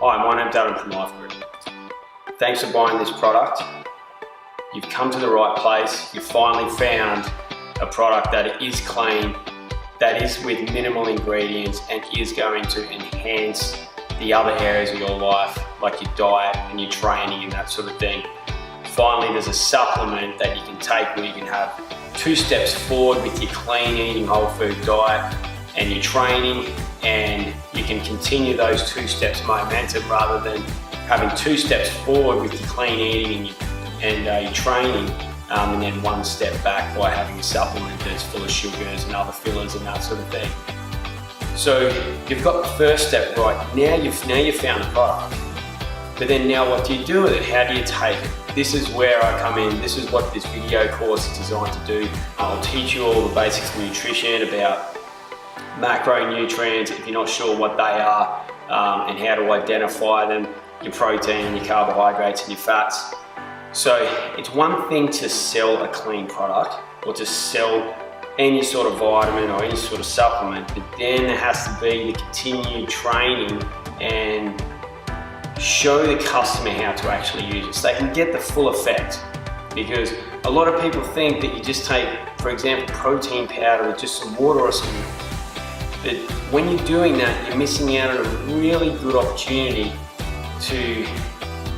Hi, my name's Adam from Life Group. Thanks for buying this product. You've come to the right place. You've finally found a product that is clean, that is with minimal ingredients and is going to enhance the other areas of your life, like your diet and your training and that sort of thing. Finally, there's a supplement that you can take where you can have 2 steps forward with your clean eating whole food diet and your training, and you can continue those 2 steps momentum rather than having 2 steps forward with your clean eating and your training, and then 1 step back by having a supplement that's full of sugars and other fillers and that sort of thing. So you've got the first step right. Now you've found the product. But then now what do you do with it? How do you take it? This is where I come in. This is what this video course is designed to do. I'll teach you all the basics of nutrition, about macronutrients if you're not sure what they are, and how to identify them, your protein, your carbohydrates and your fats. So it's one thing to sell a clean product or to sell any sort of vitamin or any sort of supplement, but then there has to be the continued training and show the customer how to actually use it so they can get the full effect. Because a lot of people think that you just take, for example, protein powder with just some water or something. But when you're doing that, you're missing out on a really good opportunity to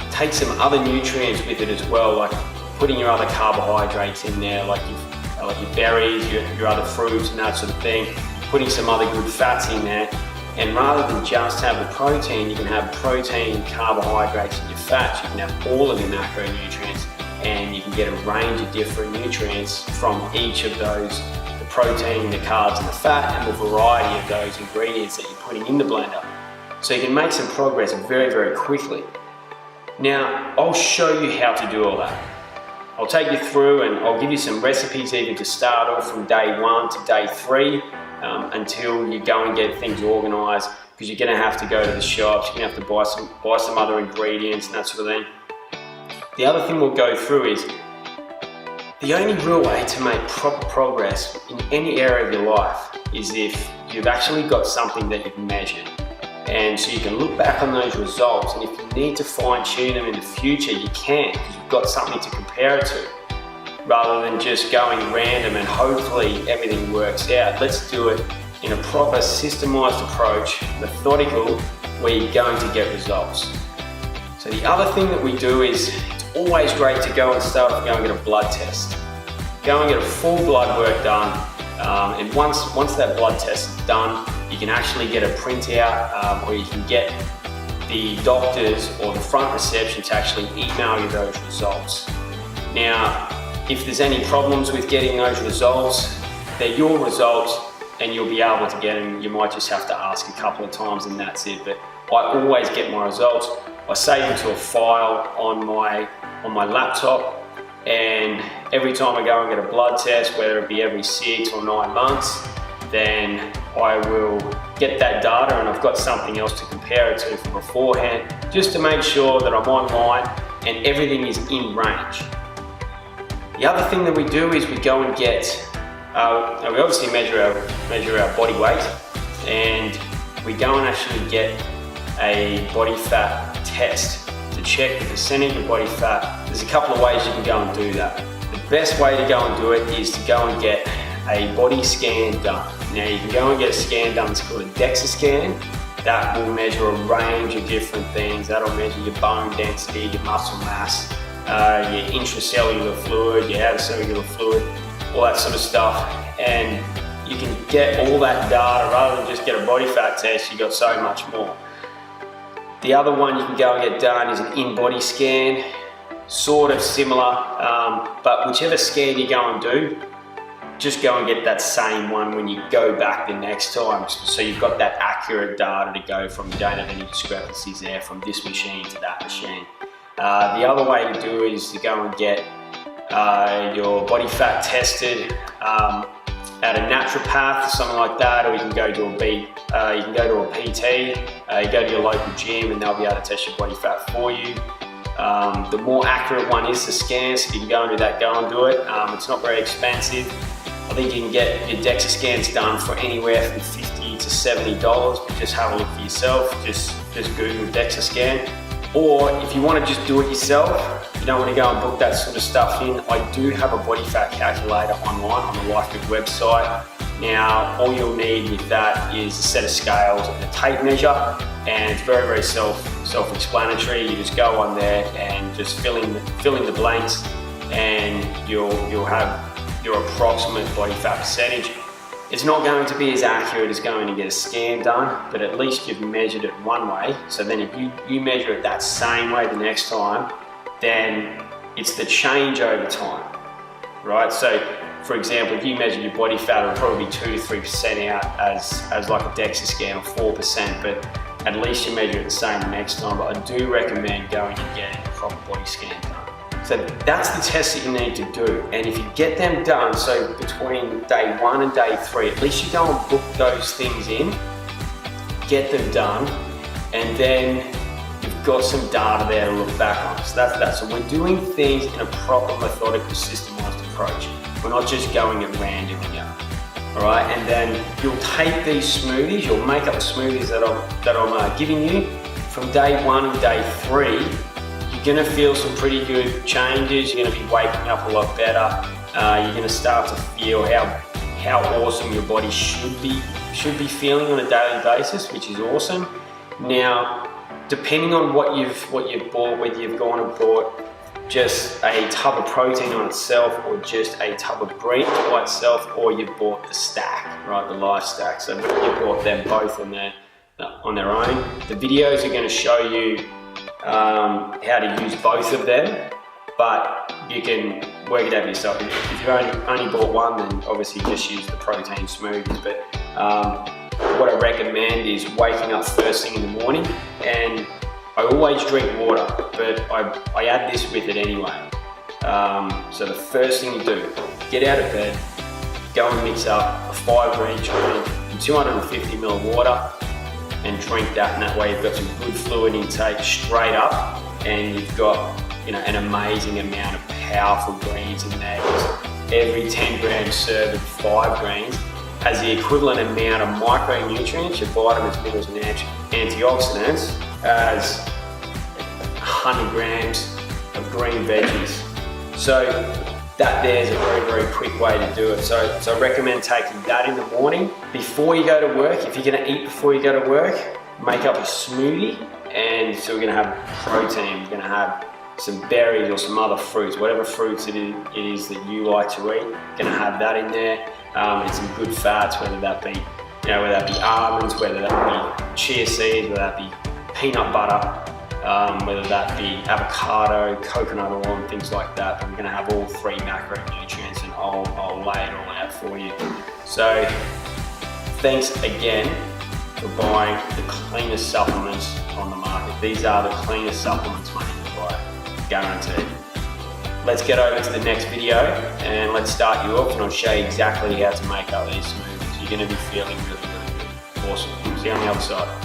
take some other nutrients with it as well, like putting your other carbohydrates in there, like your berries, your other fruits and that sort of thing, putting some other good fats in there. And rather than just have the protein, you can have protein, carbohydrates and your fats. You can have all of your macronutrients, and you can get a range of different nutrients from each of those, the protein, the carbs and the fat, and the variety of those ingredients that you're putting in the blender. So you can make some progress very, very quickly. Now, I'll show you how to do all that. I'll take you through and I'll give you some recipes even to start off from day 1 to day 3 until you go and get things organized, because you're gonna have to go to the shops, you're gonna have to buy some other ingredients and that sort of thing. The other thing we'll go through is the only real way to make proper progress in any area of your life is if you've actually got something that you've measured. And so you can look back on those results, and if you need to fine tune them in the future, you can, because you've got something to compare it to, rather than just going random and hopefully everything works out. Let's do it in a proper systemized approach, methodical, where you're going to get results. So the other thing that we do is, it's always great to go and start off, go and get a blood test. Go and get a full blood work done, and once that blood test is done, you can actually get a printout, or you can get the doctors or the front reception to actually email you those results. Now, if there's any problems with getting those results, they're your results and you'll be able to get them. You might just have to ask a couple of times and that's it. But I always get my results. I save them to a file on my laptop, and every time I go and get a blood test, whether it be every 6 or 9 months, then I will get that data and I've got something else to compare it to from beforehand, just to make sure that I'm online and everything is in range. The other thing that we do is we go and get, we obviously measure our body weight, and we go and actually get a body fat test to check the percentage of body fat. There's a couple of ways you can go and do that. The best way to go and do it is to go and get a body scan done. Now you can go and get a scan done, it's called a DEXA scan. That will measure a range of different things. That'll measure your bone density, your muscle mass, your intracellular fluid, your outer cellular fluid, all that sort of stuff. And you can get all that data rather than just get a body fat test. You've got so much more. The other one you can go and get done is an in-body scan, sort of similar, but whichever scan you go and do, just go and get that same one when you go back the next time, so you've got that accurate data to go from. You don't have any discrepancies there from this machine to that machine. The other way to do it is to go and get your body fat tested at a naturopath or something like that, or you can go to a PT, you go to your local gym and they'll be able to test your body fat for you. The more accurate one is the scan, so if you can go and do that, go and do it. It's not very expensive. I think you can get your DEXA scans done for anywhere from $50 $60 to $70, but just have a look for yourself. Just Google DEXA scan. Or if you want to just do it yourself, you don't want to go and book that sort of stuff in, I do have a body fat calculator online on the LifeGood website. Now, all you'll need with that is a set of scales and a tape measure, and it's very, very self-explanatory. You just go on there and just fill in the blanks, and you'll have your approximate body fat percentage. It's not going to be as accurate as going to get a scan done, but at least you've measured it one way. So then if you measure it that same way the next time, then it's the change over time, right? So for example, if you measure your body fat, it'll probably be 2 to 3% out as like a DEXA scan, or 4%, but at least you measure it the same the next time. But I do recommend going and getting a proper body scan done. So that's the test that you need to do. And if you get them done, so between day 1 and day 3, at least you go and book those things in, get them done, and then you've got some data there to look back on. So that's that. So we're doing things in a proper, methodical, systemised approach. We're not just going at random here. All right, and then you'll take these smoothies, you'll make up the smoothies that I'm giving you. From day 1 and day 3, you're gonna feel some pretty good changes. You're gonna be waking up a lot better. You're gonna start to feel how awesome your body should be feeling on a daily basis, which is awesome. Now, depending on what you've bought, whether you've gone and bought just a tub of protein on itself, or just a tub of greens by itself, or you bought the stack, right, the life stack. So you bought them both on their own. The videos are going to show you how to use both of them, but you can work it out yourself. If you only bought one, then obviously just use the protein smoothies. But what I recommend is waking up first thing in the morning, and I always drink water, but I add this with it anyway. So the first thing you do, get out of bed, go and mix up a 5 gram drink in 250 ml of water, and drink that. And that way you've got some good fluid intake straight up, and you've got an amazing amount of powerful greens in there. Every 10 gram serve of 5 grains has the equivalent amount of micronutrients, your vitamins, minerals, and antioxidants, as 100 grams of green veggies. So that there's a very, very quick way to do it. So I recommend taking that in the morning before you go to work. If you're gonna eat before you go to work, make up a smoothie. And so we're gonna have protein, we're gonna have some berries or some other fruits, whatever fruits it is that you like to eat, gonna have that in there. And some good fats, whether that be almonds, whether that be chia seeds, whether that be peanut butter, whether that be avocado, coconut oil, and things like that. But we're going to have all 3 macronutrients, and I'll lay it all out for you. So thanks again for buying the cleanest supplements on the market. These are the cleanest supplements money can buy, guaranteed. Let's get over to the next video, and let's start you off, and I'll show you exactly how to make up these smoothies. You're going to be feeling really, really good. Awesome. See you on the other side.